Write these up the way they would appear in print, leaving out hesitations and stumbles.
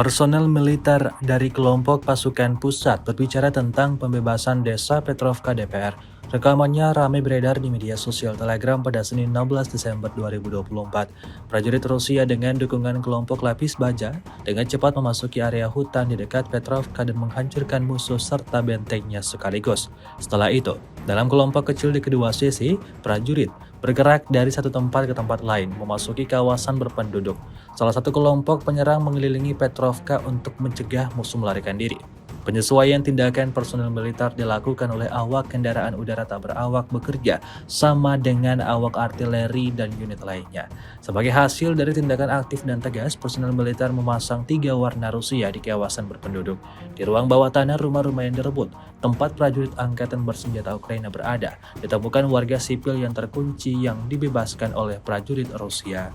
Personel militer dari kelompok pasukan pusat berbicara tentang pembebasan desa Petrovka DPR. Rekamannya ramai beredar di media sosial Telegram pada Senin 16 Desember 2024. Prajurit Rusia dengan dukungan kelompok lapis baja dengan cepat memasuki area hutan di dekat Petrovka dan menghancurkan musuh serta bentengnya sekaligus. Setelah itu, dalam kelompok kecil di kedua sisi, prajurit bergerak dari satu tempat ke tempat lain, memasuki kawasan berpenduduk. Salah satu kelompok penyerang mengelilingi Petrovka untuk mencegah musuh melarikan diri. Penyesuaian tindakan personel militer dilakukan oleh awak kendaraan udara tak berawak bekerja sama dengan awak artileri dan unit lainnya. Sebagai hasil dari tindakan aktif dan tegas, personel militer memasang 3 warna Rusia di kawasan berpenduduk. Di ruang bawah tanah rumah-rumah yang direbut, tempat prajurit angkatan bersenjata Ukraina berada, ditemukan warga sipil yang terkunci yang dibebaskan oleh prajurit Rusia.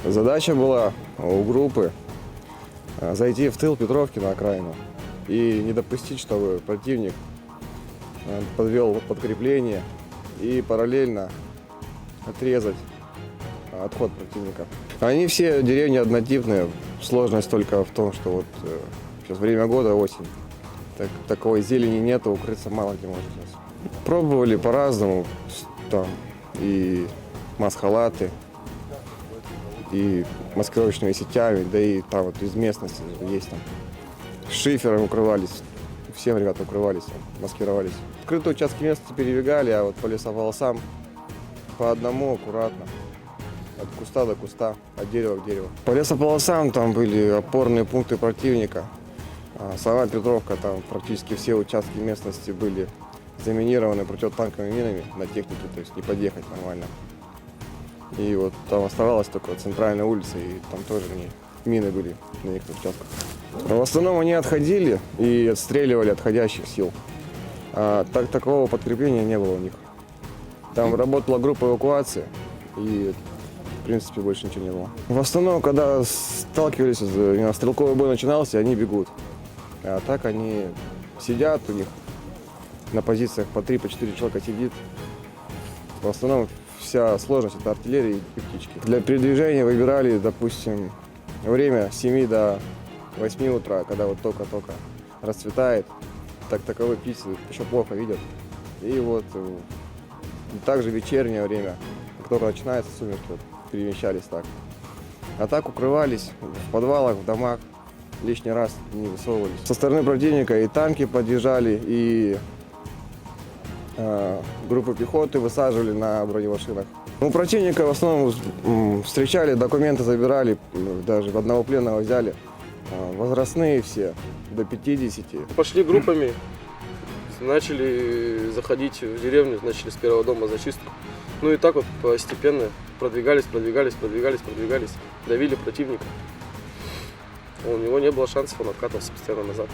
Задача была у группы зайти в тыл Петровки на окраину и не допустить, чтобы противник подвел подкрепление и параллельно отрезать отход противника. Они все деревни однотипные, сложность только в том, что вот сейчас время года, осень, такой зелени нету, укрыться мало где можно сейчас. Пробовали по-разному, там и маск-халаты, и маскировочными сетями, да и там вот из местности есть там. Шифером укрывались, всем ребята укрывались, маскировались. Открытые участки местности перебегали, а вот по лесополосам по одному аккуратно. От куста до куста, от дерева к дереву. По лесополосам там были опорные пункты противника. Сама Петровка, там практически все участки местности были заминированы противотанковыми минами на технике, то есть не подъехать нормально. И вот там оставалась только центральная улица, и там тоже мины были на некоторых участках. В основном они отходили и отстреливали отходящих сил. А такого подкрепления не было у них. Там работала группа эвакуации, и в принципе больше ничего не было. В основном, когда сталкивались, стрелковый бой начинался, они бегут. А так они сидят, у них на позициях по 3-4 человека сидит. В основном вся сложность — это артиллерия и птички. Для передвижения выбирали, допустим, время с 7 до 8 утра, когда вот только-только расцветает. Таковые птицы еще плохо видят. И вот также вечернее время, как только начинается сумерки, вот, перемещались так. А так укрывались в подвалах, в домах, лишний раз не высовывались. Со стороны противника и танки подъезжали, и группы пехоты высаживали на бронемашинах. У противника в основном встречали, документы забирали, даже одного пленного взяли. Возрастные все, до 50. Пошли группами, начали заходить в деревню, начали с первого дома зачистку. Ну и так вот постепенно продвигались, давили противника. У него не было шансов, он откатывался постоянно назад.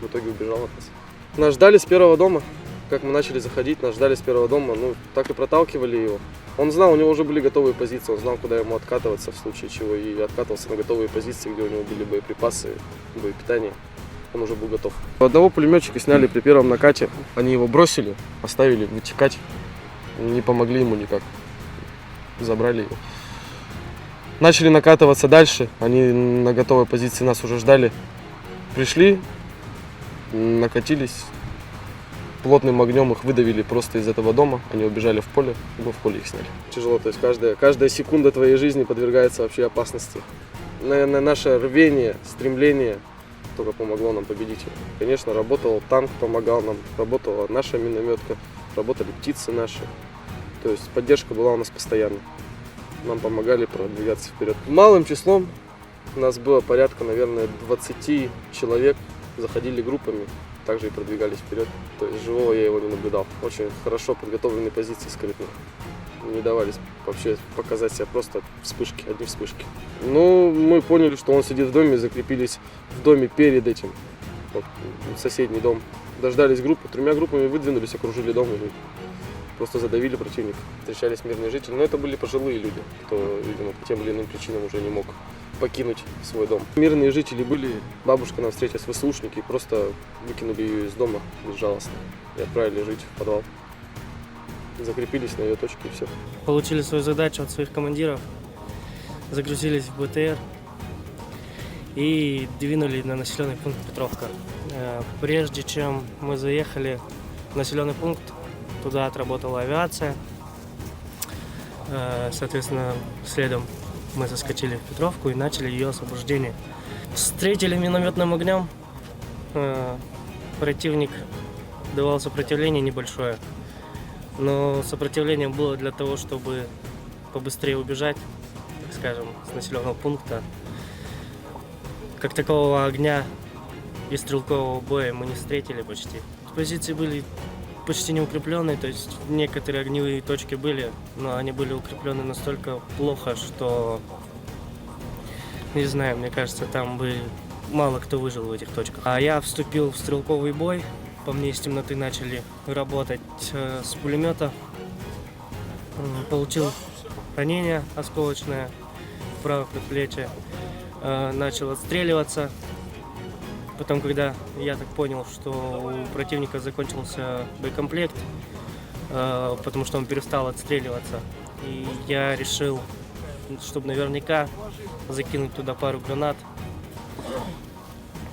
В итоге убежал от нас. Нас ждали с первого дома. Как мы начали заходить, нас ждали с первого дома, ну так и проталкивали его. Он знал, у него уже были готовые позиции, он знал, куда ему откатываться в случае чего, и откатывался на готовые позиции, где у него были боеприпасы, боепитание. Он уже был готов. Одного пулеметчика сняли при первом накате, они его бросили, оставили вытекать, не помогли ему никак, забрали его. Начали накатываться дальше, они на готовой позиции нас уже ждали, пришли, накатились. Плотным огнем их выдавили просто из этого дома, они убежали в поле, и мы в поле их сняли. Тяжело, то есть каждая секунда твоей жизни подвергается вообще опасности. наверное, наше рвение, стремление только помогло нам победить. Конечно, работал танк, помогал нам, работала наша минометка, работали птицы наши. То есть поддержка была у нас постоянно. Нам помогали продвигаться вперед. Малым числом у нас было порядка, наверное, 20 человек, заходили группами, также и продвигались вперед. То есть живого я его не наблюдал. Очень хорошо подготовленные позиции скрытные. Не давались вообще показать себя, просто вспышки, одни вспышки. Ну, мы поняли, что он сидит в доме, закрепились в доме перед этим, вот, соседний дом. Дождались группы, 3 группами выдвинулись, окружили дом и просто задавили противника. Встречались мирные жители, но это были пожилые люди, кто, видимо, по тем или иным причинам уже не мог покинуть свой дом. Мирные жители были, бабушка нам встретилась, ВСУшники, просто выкинули ее из дома безжалостно и отправили жить в подвал. Закрепились на ее точке и все. Получили свою задачу от своих командиров, загрузились в БТР и двинули на населенный пункт Петровка. Прежде чем мы заехали в населенный пункт, туда отработала авиация. Соответственно, следом мы заскочили в Петровку и начали ее освобождение. Встретили минометным огнем. Противник давал сопротивление небольшое. Но сопротивление было для того, чтобы побыстрее убежать, так скажем, с населенного пункта. Как такового огня и стрелкового боя мы не встретили почти. Позиции были почти не укрепленные, то есть некоторые огневые точки были, но они были укреплены настолько плохо, что, не знаю, мне кажется, там бы мало кто выжил в этих точках. А я вступил в стрелковый бой. По мне из темноты начали работать с пулемета. Получил ранение осколочное в правое предплечье. Начал отстреливаться. Потом, когда я так понял, что у противника закончился боекомплект, потому что он перестал отстреливаться, и я решил, чтобы наверняка закинуть туда пару гранат.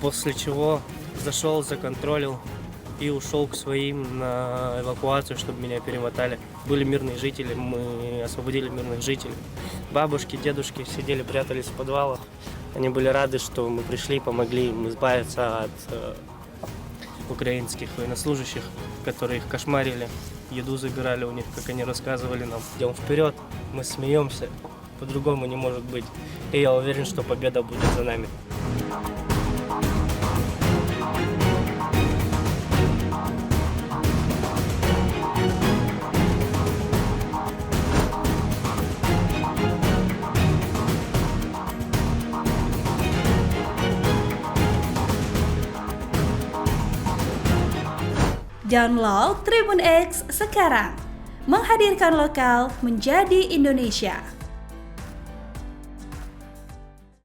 После чего зашел, законтролил и ушел к своим на эвакуацию, чтобы меня перемотали. Были мирные жители, мы освободили мирных жителей. Бабушки, дедушки сидели, прятались в подвалах. Они были рады, что мы пришли, помогли им избавиться от украинских военнослужащих, которые их кошмарили, еду забирали у них, как они рассказывали нам. Идем вперед, мы смеемся, по-другому не может быть. И я уверен, что победа будет за нами. Download Tribun X sekarang, menghadirkan lokal menjadi Indonesia.